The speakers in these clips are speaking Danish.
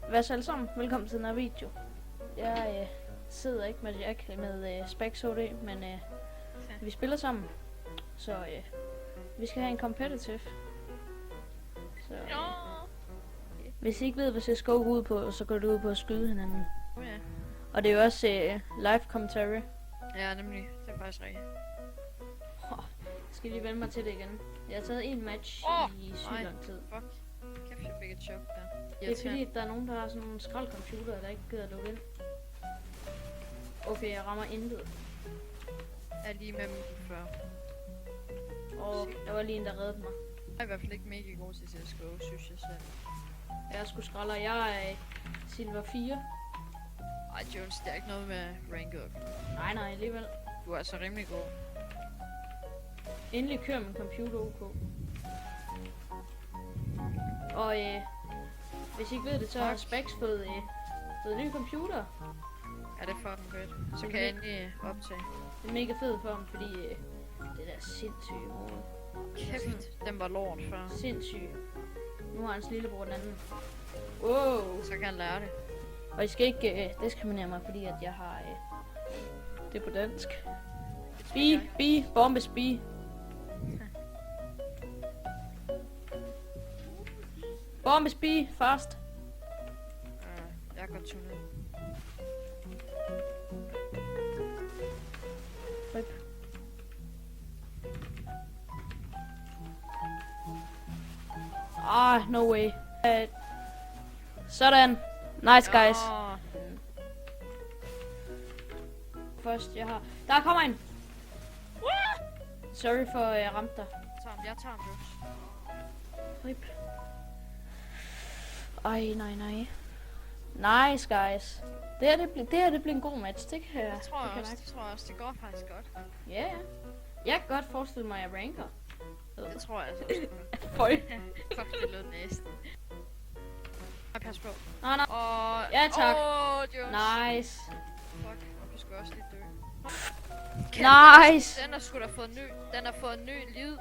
Hvad så alle sammen? Velkommen til den her video. Jeg sidder ikke med Jack med Specs HD, men vi spiller sammen. Så vi skal have en competitive. Så hvis I ikke ved, hvad CSGO går ud på, så går det ud på at skyde hinanden. Ja. Og det er jo også live commentary. Ja, nemlig. Det er faktisk rigtigt. Skal lige vende mig til det igen. Jeg har taget en match i sygt lang tid. Fuck. Kæft, jeg fik et chok der. Det er fordi, at der er nogen, der har sådan nogle skraldcomputere, der ikke gider at lukke ind. Okay, jeg rammer intet. Jeg er lige med dem før. Og der var lige en, der reddede mig. Jeg er i hvert fald ikke mega god til CSGO, synes jeg selv. Jeg er sgu skralder. Jeg er Silver 4. Ej, Jones, det er ikke noget med ranket. Nej, alligevel. Du er altså rimelig god. Endelig kører min computer OK. Og hvis I ikke ved det, så har Specs fået en ny computer. Ja, det er fucking fedt. Så kan jeg endelig optage. Det er mega fedt for ham, fordi det der sindssyge hoved. Kæft, den var lort før. Sindssyg. Nu har hans lillebror den anden. Wow. Så kan han lære det. Og I skal ikke diskriminere mig, fordi at jeg har det på dansk. Bombes B. Bombes B, fast. Jeg går tunet. Rip. No way. Sådan. Nice guys. Først, jeg har... Der kommer en! Sorry for, at jeg ramte dig. Jeg tager ham, Jones. Rip. Ej, nej. Nice guys. Det her bliver en god match, det kan jeg. Det tror jeg også. Det går faktisk godt. Ja. Jeg kan godt forestille mig, at jeg ranker. Det tror jeg altså også. Føj. Fuck, det lød næsten. Pas på. Nej. Ja, tak. Jones. Nice. Fuck, du skal også lige dø. Nice. Den har sgu da fået ny. Den har fået en ny lyd.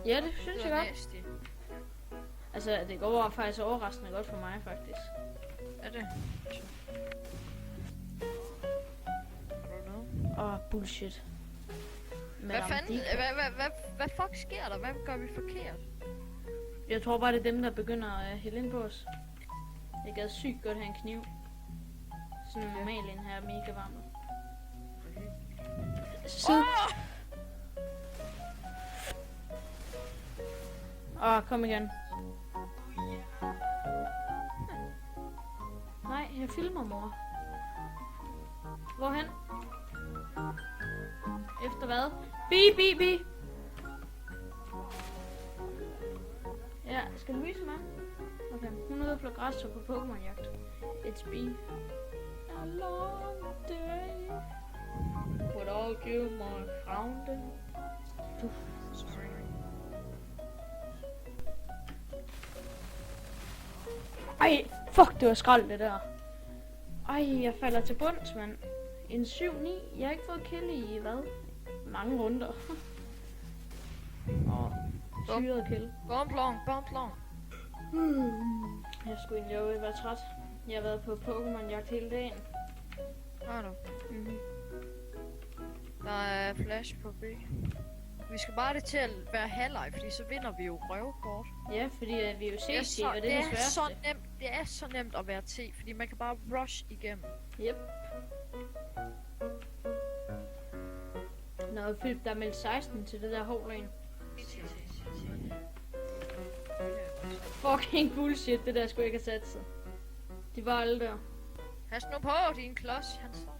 Ja, det synes jeg godt. Nasty. Altså, det går faktisk overraskende godt for mig, faktisk. Er det? I don't know. Bullshit. Hvad fanden? Hvad fuck sker der? Hvad gør vi forkert? Jeg tror bare, det er dem, der begynder at hælde ind på os. Jeg gad sygt godt have en kniv. Sådan normalt en her er mega varm. Sid. Kom igen. Nej, jeg filmer, mor. Hvorhen? Efter hvad? Bi. Ja, skal du vise mig? Okay, hun er ude og plukke græsser på Pokémon-jagt. It's been a long day without you, my friend. Sorry. Ej, fuck, det var skrald, det der. Ej, jeg falder til bunds, mand. En 7-9. Jeg har ikke fået kill i, hvad? Mange runder. Syret kill. Bomblong. Jeg skulle egentlig jo være træt. Jeg har været på Pokémon-jagt hele dagen. Har du? Der er flash på B. Vi skal bare det til at være halvleg, fordi så vinder vi jo røvkort. Ja, fordi vi er jo CC, og det er det sværeste. Så nemt, det er så nemt at være T, fordi man kan bare rush igennem. Yep. Nå, Philip, der er meldt 16 til det der hovlane. Fucking bullshit, det der skulle jeg ikke have sat sig. De var alle der. Pas nu på, din klods. Han står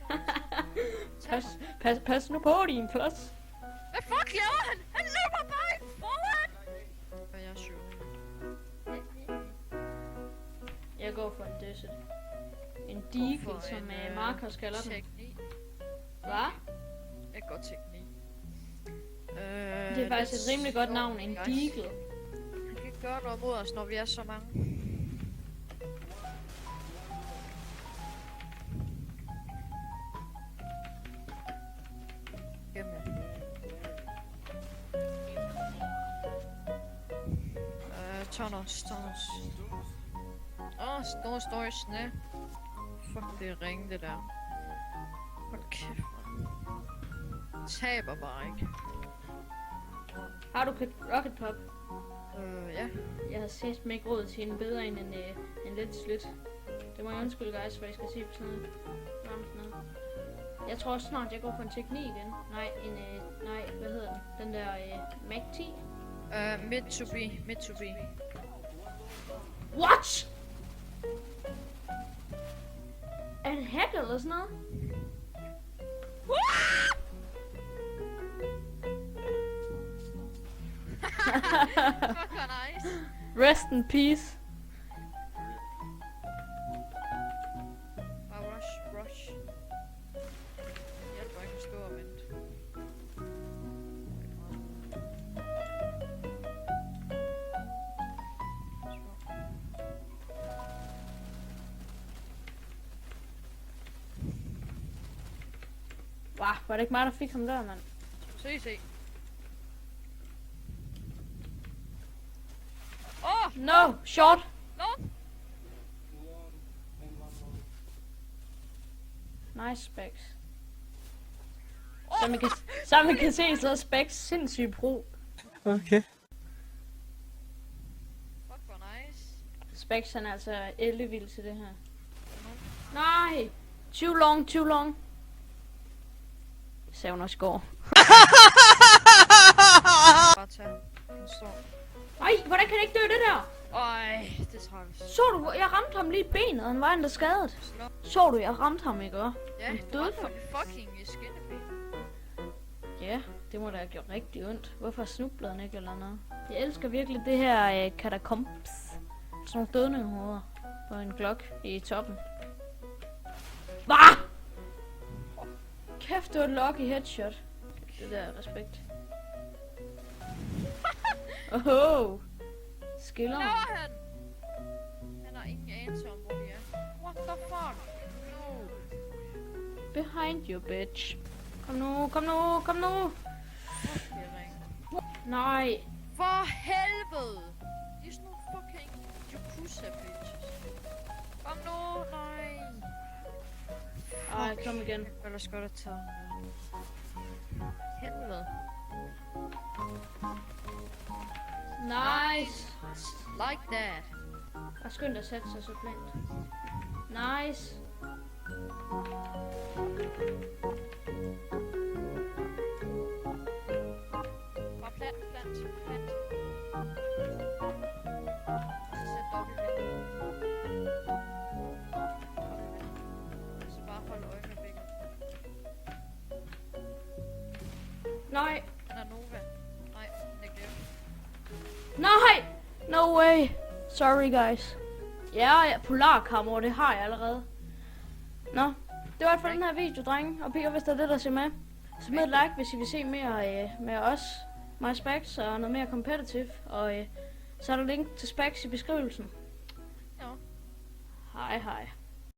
der. Pas nu på din klods. Hvad fuck laver han? Han løber bare foran! Og jeg er syv. Jeg går for en desert. En deagle, som Marcus kalder den. Teknik. Hvad? Jeg går teknik. Det er faktisk et rimelig godt navn, en deagle. Han kan ikke gøre noget mod os, når vi er så mange. Tunnels. står i snæ. Fuck, det er ringe, det der. Hold kæft, man. Taber bare ikke. Har du købt Rocket Pop? Ja. Jeg har set mig ikke råd til en bedre end en lidt slut. Det må jeg undskylde, guys, hvad jeg skal sige på sådan noget. Jeg tror også snart, jeg går for en teknik igen. Nej, nej, hvad hedder den? Den der Mac 10? Mitsubi. What? Er det hack eller sådan noget? Fuck, hvor nice. Rest in peace. Bare rush. Hjælper ikke at stå og vente. Wow, var det ikke mig, der fik ham der, mand? Se. No, short. Long. Nice Specs. Som man kan se, så er Specs sindssygt pro. Okay. Fuck, hvor nice. Specs han er altså ellevild til det her. Nej! Too long. Sagde hun også i går. Bare tag. Den står. Ej, hvordan kan det ikke dø det der? Øj, det er træls. Så du, jeg ramte ham lige i benet, og han var endda skadet. Slå. Så du, jeg ramte ham, ikke? Ja, Han det døde var fucking i skinneben. Ja, det må da have gjort rigtig ondt. Hvorfor snublede han ikke eller noget? Jeg elsker virkelig det her katakombs. Sådan nogle dødningehoveder på en Glock i toppen. Hvad? Kæft, det var et lucky headshot. Det der respekt. Oho. Skiller. Laver han? Han har ingen anelse om, hvor vi er. What the fuck? No. Behind you, bitch. Kom nu. Fuck, det er ring. Nej. For helvede! De er sådan nogle fucking Yakuza bitches. Kom nu, nej. Ej, kom igen. Ellers godt at tage. Helvede. Nice. Like that. Og skynd dig at sætte sig så plant. Nice. Bare plant. Sæt dobbelt vind. Så bare hold øje med begge. Nej. Den er Nova. Nej, den er glemt. Nej! No way. Sorry, guys. Ja, polarkammer, det har jeg allerede. Nå, det var alt for den her video, drenge og piger, hvis der er det, der ser med. Så smid et like, hvis I vil se mere med os, mig Specs og noget mere competitive. Og så er der link til Specs i beskrivelsen. Ja. Hej.